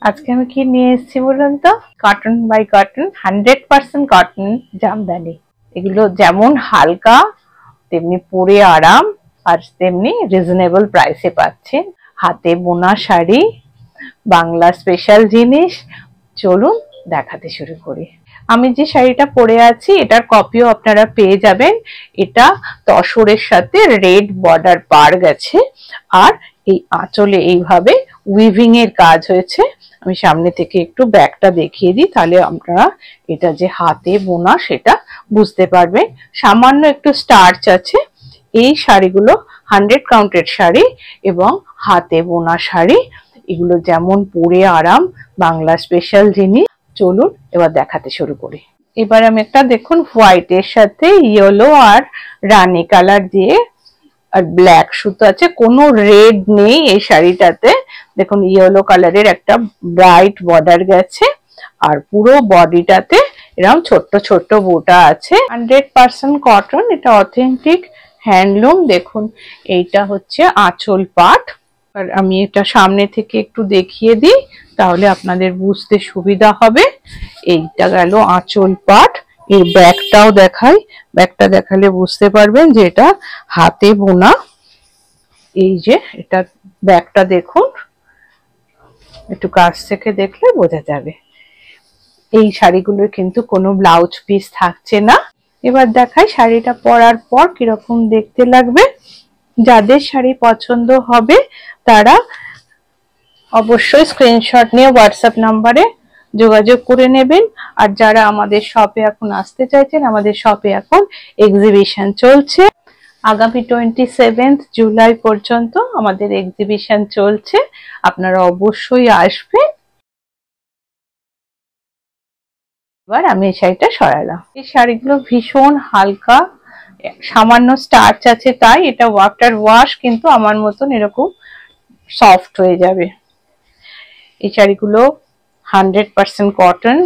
আজকে আমি কি নিয়ে এসেছি বলুন তো? Cotton by cotton 100% cotton Jamdani. এগুলো যেমন হালকা তেমনি পরে আরাম আর তেমনি রিজনেবল প্রাইসে পাচ্ছেন। হাতে বোনা শাড়ি, বাংলা স্পেশাল জিনিস। চলুন দেখাতে শুরু করি। আমি যে শাড়িটা পরে আছি এটার কপিও আপনারা পেয়ে যাবেন। এটা তসরের সাথে রেড বর্ডার পার গেছে আর এই আঁচলে এইভাবে উইভিং এর কাজ হয়েছে। আমি সামনে থেকে একটু ব্যাকটা দেখিয়ে দিই, তাহলে আপনারা এটা যে হাতে বোনা সেটা বুঝতে পারবেন। সামান্য একটু স্টার্চ আছে। এই শাড়িগুলো 100 কাউন্টের শাড়ি এবং হাতে বোনা শাড়ি। এগুলো যেমন পরে আরাম, বাংলা স্পেশাল জিনিস। চলুন এবার দেখাতে শুরু করি। এবার আমি একটা দেখুন হোয়াইটের সাথে ইয়েলো আর রানী কালার দিয়ে আর ব্ল্যাক সুতো আছে, কোনো রেড নেই এই শাড়িটাতে। দেখুন ইয়েলো কালারের একটা ব্রাইট বর্ডার গেছে আর পুরো বডিটাতে এরকম ছোট্ট ছোট্ট বুটা আছে। 100% কটন, এটা অথেন্টিক হ্যান্ডলুম। দেখুন এইটা হচ্ছে আঁচল পাট। আর আমি এটা সামনে থেকে একটু দেখিয়ে দিই, তাহলে আপনাদের বুঝতে সুবিধা হবে। এইটা গেল আঁচল পাট। এর ব্যাগটাও দেখাই, ব্যাগটা দেখালে বুঝতে পারবেন যে এটা হাতে বোনা। এই যে এটা ব্যাগটা দেখুন, একটু কাছ থেকে দেখলে বোঝা যাবে। এই শাড়িগুলোর কিন্তু কোনো ব্লাউজ পিস থাকছে না। এবার দেখাই শাড়িটা পরার পর কিরকম দেখতে লাগবে। যাদের শাড়ি পছন্দ হবে তারা অবশ্যই স্ক্রিনশট নিয়ে হোয়াটসঅ্যাপ নাম্বারে যোগাযোগ করে নেবেন। আর যারা আমাদের শপে এখন আসতে চাইছেন, আমাদের শপে এখন এক্সিবিশন চলছে। আগামী 27 জুলাই পর্যন্ত আমাদের এক্সিবিশন চলছে, আপনারা অবশ্যই আসবেন। এবার আমি এই শাড়িটা সরালাম। এই শাড়িগুলো ভীষণ হালকা, সামান্য স্টার্চ আছে তাই এটা ওয়াটার ওয়াশ কিন্তু আমার মতন এরকম সফট হয়ে যাবে। এই শাড়িগুলো 100% কটন।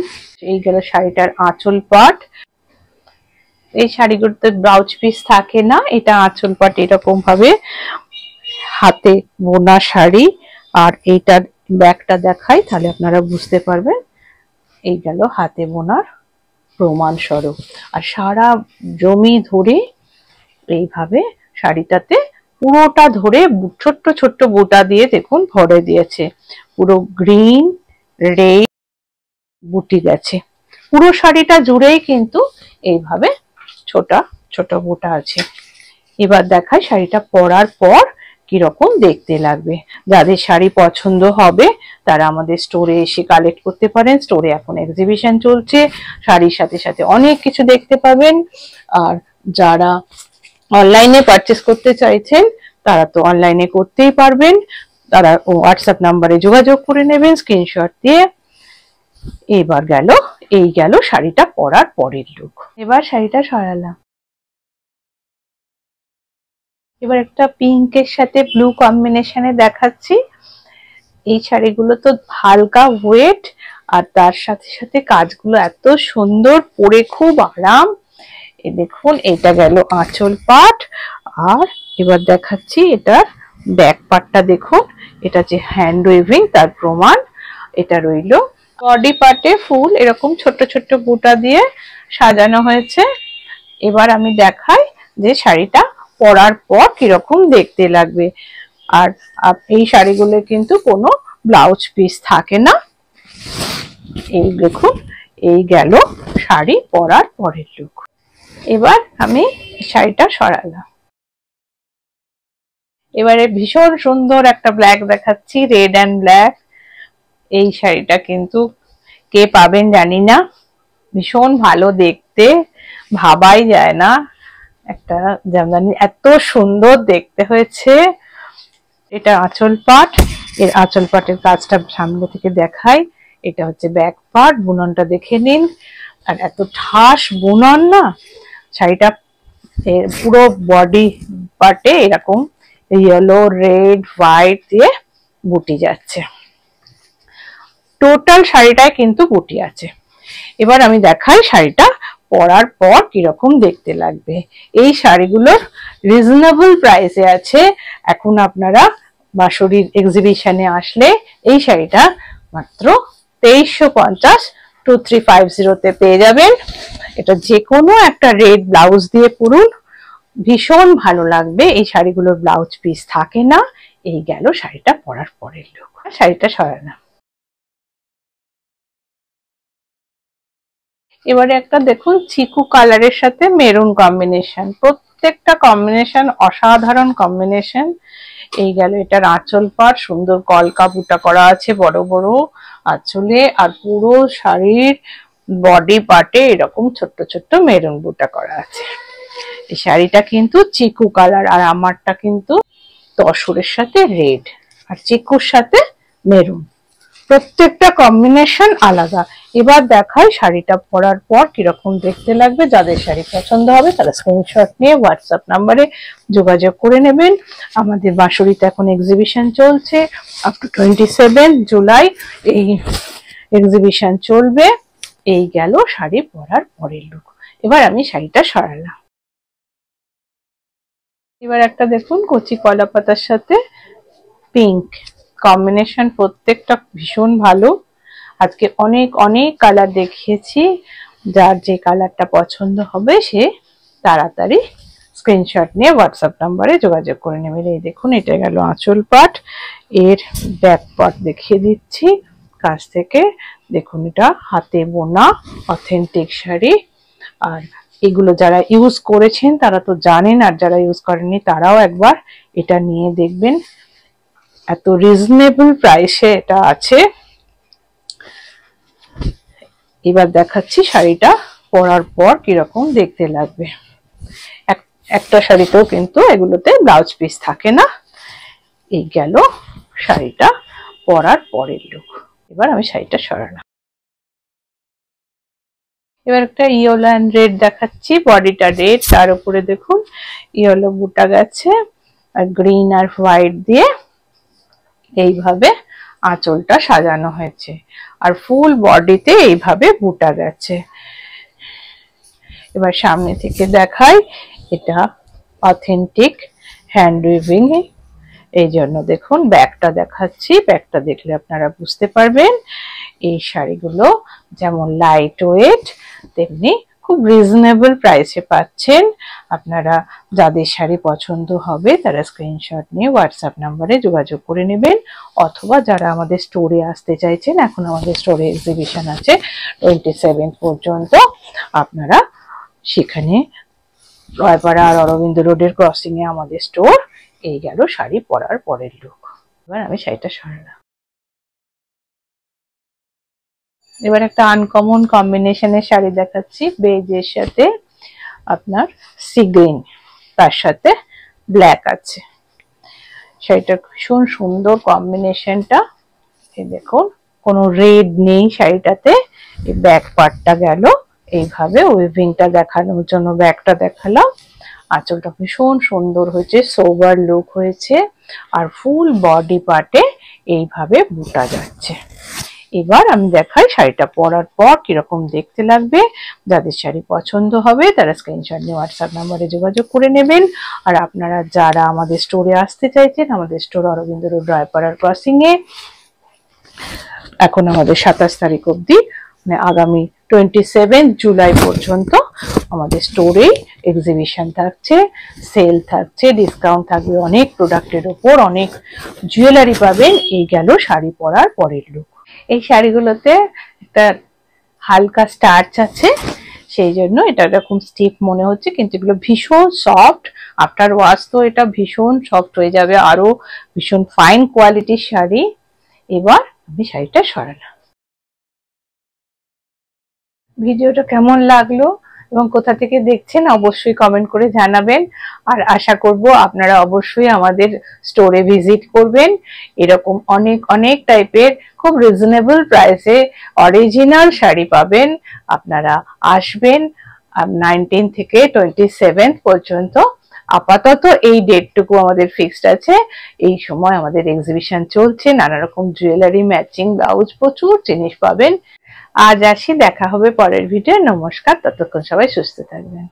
এই গেল শাড়িটার আঁচল পাট। এই শাড়িগুলোতে ব্লাউজ পিস থাকে না, এটা আঁচল পাট এরকম ভাবে হাতে বোনা শাড়ি। আর এইটার ব্যাগটা দেখাই, তাহলে আপনারা বুঝতে পারবেন। এই গেল হাতে বোনার প্রমাণ স্বরূপ। আর সারা জমি ধরে এইভাবে শাড়িটাতে পুরোটা ধরে ছোট্ট ছোট্ট বুটা দিয়ে দেখুন ভরে দিয়েছে। পুরো গ্রিন রেড বুটি গেছে পুরো শাড়িটা জুড়েই, কিন্তু এইভাবে ছোট ছোট বুটা আছে। এবার দেখাই শাড়িটা পরার পর কিরকম দেখতে লাগবে। যাদের শাড়ি পছন্দ হবে তারা আমাদের স্টোরে এসে কালেক্ট করতে পারেন। স্টোরে এখন এক্সিবিশন চলছে, শাড়ির সাথে সাথে অনেক কিছু দেখতে পাবেন। আর যারা অনলাইনে পারচেস করতে চাইছেন তারা তো অনলাইনে করতেই পারবেন। তারা হোয়াটসঅ্যাপ নাম্বারে যোগাযোগ করে নেবেন স্ক্রিনশট দিয়ে। এবার এই গেল শাড়িটা পরার পরের লুক। এবার শাড়িটা সরালাম। এবার একটা পিঙ্কের সাথে ব্লু কম্বিনেশনে দেখাচ্ছি। এই শাড়িগুলো তো হালকা ওয়েট আর তার সাথে সাথে কাজগুলো এত সুন্দর, পরে খুব আরাম। এই দেখুন এটা গেল আঁচল পাট। আর এবার দেখাচ্ছি এটার ব্যাক পার্টটা। দেখুন এটা যে হ্যান্ড ওয়েভিং তার প্রমাণ। এটা রইল বডি পার্টে ফুল এরকম ছোট্ট ছোট্ট বুটা দিয়ে সাজানো হয়েছে। এবার আমি দেখাই যে শাড়িটা পরার পর কিরকম দেখতে লাগবে। আর এই শাড়িগুলো কিন্তু কোনো ব্লাউজ পিস থাকে না। এই দেখুন এই গেল শাড়ি পরার পরের লুক। এবার আমি শাড়িটা সরালাম। এবারে ভীষণ সুন্দর একটা ব্ল্যাক দেখাচ্ছি, রেড অ্যান্ড ব্ল্যাক। এই শাড়িটা কিন্তু কে পাবেন জানি না, ভীষণ ভালো দেখতে, ভাবাই যায় না একটা জামদানি এত সুন্দর দেখতে হয়েছে। এটা আঁচল পাট। এর আঁচল পাটের কাজটা সামনে থেকে দেখাই। এটা হচ্ছে ব্যাক পার্ট, বুননটা দেখে নিন। আর এত ঠাস বুনন না, শাড়িটা পুরো বডি পার্টে এরকম ইয়েলো রেড হোয়াইট দিয়ে বুটি যাচ্ছে। টোটাল শাড়িটায় কিন্তু বুটি আছে। এবার আমি দেখাই শাড়িটা পরার পর কিরকম দেখতে লাগবে। এই শাড়িগুলোর রিজনেবল প্রাইসে আছে। এখন আপনারা বাঁশরীর এক্সিবিশনে আসলে এই শাড়িটা মাত্র 2350 2350 পেয়ে যাবেন। এটা যে কোনো একটা রেড ব্লাউজ দিয়ে পরুন, ভীষণ ভালো লাগবে। এই শাড়িগুলোর ব্লাউজ পিস থাকে না। এই গেল শাড়িটা পরার পরের লুক। শাড়িটা সরালাম। এবারে একটা দেখুন চিকু কালারের সাথে মেরুন কম্বিনেশন, প্রত্যেকটা কম্বিনেশন অসাধারণ কম্বিনেশন। এই গেল এটার আঁচল পাড়, সুন্দর কলকা বুটা করা আছে বড় বড় আঁচলে, আর পুরো শাড়ির বডি পার্টে এরকম ছোট্ট ছোট্ট মেরুন বুটা করা আছে। এই শাড়িটা কিন্তু চিকু কালার, আর আমারটা কিন্তু তসরের সাথে রেড আর চিকুর সাথে মেরুন, প্রত্যেকটা কম্বিনেশন আলাদা। এবার দেখাই শাড়িটা পরার পর কিরকম দেখতে লাগবে। যাদের শাড়ি পছন্দ হবে তারা স্ক্রিনশট নিয়ে হোয়াটসঅ্যাপ নাম্বারে যোগাযোগ করে নেবেন। আমাদের বাঁশরীতে এখন এক্সিবিশন চলছে, আপ টু 27 জুলাই এই এক্সিবিশন চলবে। এই গেল শাড়ি পরার পরের লুক। এবার আমি শাড়িটা সরালাম। এবার একটা দেখুন কচি কলা পাতার সাথে পিঙ্ক কম্বিনেশন, প্রত্যেকটা ভীষণ ভালো। আজকে অনেক অনেক কালার দেখিয়েছি, যার যে কালারটা পছন্দ হবে সে তাড়াতাড়ি স্ক্রিনশট নিয়ে হোয়াটসঅ্যাপ নাম্বারে যোগাযোগ করে নেবেন। এই দেখুন এটা গেল আঁচল পাট, এর ব্যাক পার্ট দেখিয়ে দিচ্ছি কাছ থেকে। দেখুন এটা হাতে বোনা অথেন্টিক শাড়ি, আর এগুলো যারা ইউজ করেছেন তারা তো জানেন, আর যারা ইউজ করেননি তারাও একবার এটা নিয়ে দেখবেন। এত রিজনেবল প্রাইসে এটা আছে। এবার দেখাচ্ছি শাড়িটা পরার পর কিরকম দেখতে লাগবে। একটা শাড়িতেও কিন্তু এগুলোতে ব্লাউজ পিস থাকে না। এই গেল শাড়িটা পরার পরের লুক। এবার আমি শাড়িটা সরালাম। এবার একটা ইয়েলো অ্যান্ড রেড দেখাচ্ছি, বডিটা রেড, তার উপরে দেখুন ইয়েলো বুটা গেছে, আর গ্রিন আর হোয়াইট দিয়ে এইভাবে আঁচলটা সাজানো হয়েছে, আর ফুল বডিতে এইভাবে বুটা গেছে। এবার সামনে থেকে দেখাই, এটা অথেন্টিক হ্যান্ড উইভিং, এই জন্য দেখুন ব্যাগটা দেখাচ্ছি। ব্যাগটা দেখলে আপনারা বুঝতে পারবেন এই শাড়িগুলো যেমন লাইট ওয়েট তেমনি খুব রিজনেবল প্রাইসে পাচ্ছেন। আপনারা যাদের শাড়ি পছন্দ হবে তারা স্ক্রিনশট নিয়ে হোয়াটসঅ্যাপ নাম্বারে যোগাযোগ করে নেবেন, অথবা যারা আমাদের স্টোরে আসতে চাইছেন, এখন আমাদের স্টোরে এক্সিবিশন আছে 27 পর্যন্ত, আপনারা সেখানে রায়পাড়া আর অরবিন্দ রোডের ক্রসিং এ আমাদের স্টোর। এই গেল শাড়ি পরার পরের লুক। এবার আমি শাড়িটা সরালাম। এবার একটা আনকমন কম্বিনেশনের শাড়ি দেখাচ্ছি, বেজের সাথে আপনার সি গ্রিন, তার সাথে ব্ল্যাক আছে। শাড়িটা ভীষণ সুন্দর কম্বিনেশনটা। এই দেখুন কোনো রেড নেই শাড়িটাতে। এই ব্যাক পার্টটা গেল এইভাবে উইভিংটা দেখানোর জন্য ব্যাকটা দেখালাম। আঁচলটা ভীষণ সুন্দর হয়েছে, সোবার লুক হয়েছে, আর ফুল বডি পার্টে এইভাবে বুটা যাচ্ছে। এবার আমি দেখাই শাড়িটা পরার পর কিরকম দেখতে লাগবে। যাদের শাড়ি পছন্দ হবে তারা স্ক্রিনশট নিয়ে হোয়াটসঅ্যাপ নাম্বারে যোগাযোগ করে নেবেন। আর আপনারা যারা আমাদের স্টোরে আসতে চাইছেন, আমাদের স্টোর অরবিন্দ রোড রায়পাড়ার ক্রসিং এ এখন আমাদের 27 তারিখ অবধি, মানে আগামী 27 জুলাই পর্যন্ত আমাদের স্টোরে এক্সিবিশন থাকছে, সেল থাকছে, ডিসকাউন্ট থাকবে অনেক প্রোডাক্টের উপর, অনেক জুয়েলারি পাবেন। এই গেল শাড়ি পরার পরের লুক। এই শাড়িগুলোতে একটা হালকা স্টার্চ আছে, সেই জন্য এটা এরকম স্টিফ মনে হচ্ছে, কিন্তু এগুলো ভীষণ সফট। আফটার ওয়াশ তো এটা ভীষণ সফট হয়ে যাবে, আরো ভীষণ ফাইন কোয়ালিটির শাড়ি। এবার আমি শাড়িটা সরালাম। ভিডিওটা কেমন লাগলো এবং কোথা থেকে দেখছেন অবশ্যই কমেন্ট করে জানাবেন। আর আশা করব আপনারা অবশ্যই আমাদের স্টোরে ভিজিট করবেন। এরকম অনেক অনেক টাইপের খুব রিজনেবল প্রাইসে অরিজিনাল শাড়ি পাবেন। আপনারা আসবেন 19 থেকে 27 পর্যন্ত। আপাতত এই ডেটটুকু আমাদের ফিক্সড আছে। এই সময় আমাদের এক্সিবিশন চলছে, নানা রকম জুয়েলারি, ম্যাচিং ব্লাউজ, প্রচুর জিনিস পাবেন। আজ আসি, দেখা হবে পরের ভিডিও। নমস্কার, ততক্ষণ সবাই সুস্থ থাকবেন।